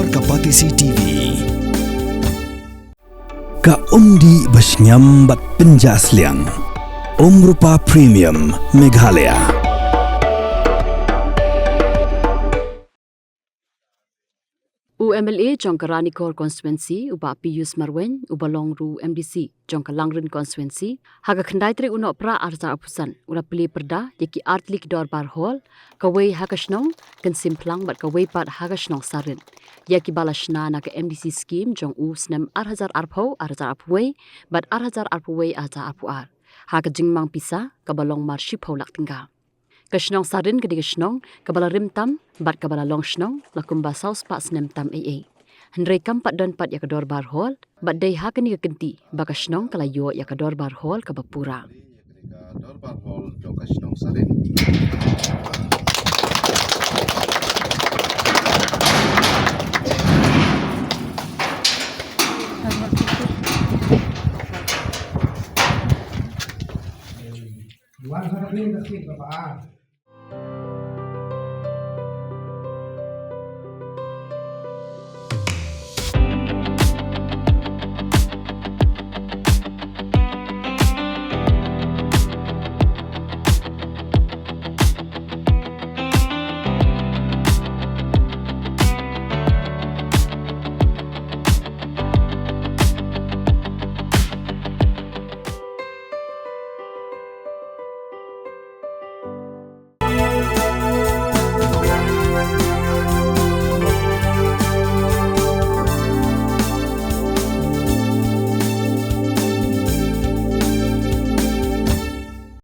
Dor Kapatisi TV. Ka Undi Basnyam Bat Penjasliang Rupa Premium Meghalaya. UMLA Jongkarani Core Constituency uba Pius Marwen uba Longru MDC Jongkalangrin Constituency haga khandai tre uno pra arza apusan ula pili perda yaki artlik dor bar hall kawai hagashnong kan simplang bat kawai pat hagashnong sarin yaki balashna na ka MDC scheme jong u snem arhazar arpho arza apway bat arhazar apway arza apuar haga jingmang pisa kabalong marshi pholak tingga Kashnong sarin kedi kashnong kabala rimtam bat kabala longshnong lakumba saus pa snem tam AA. Hendrai kampat dan pat yakador bar hall bat day hakani kenti bakashnong kalayo yakador bar hall kabapura. Yakador bar hall jong kashnong sarin.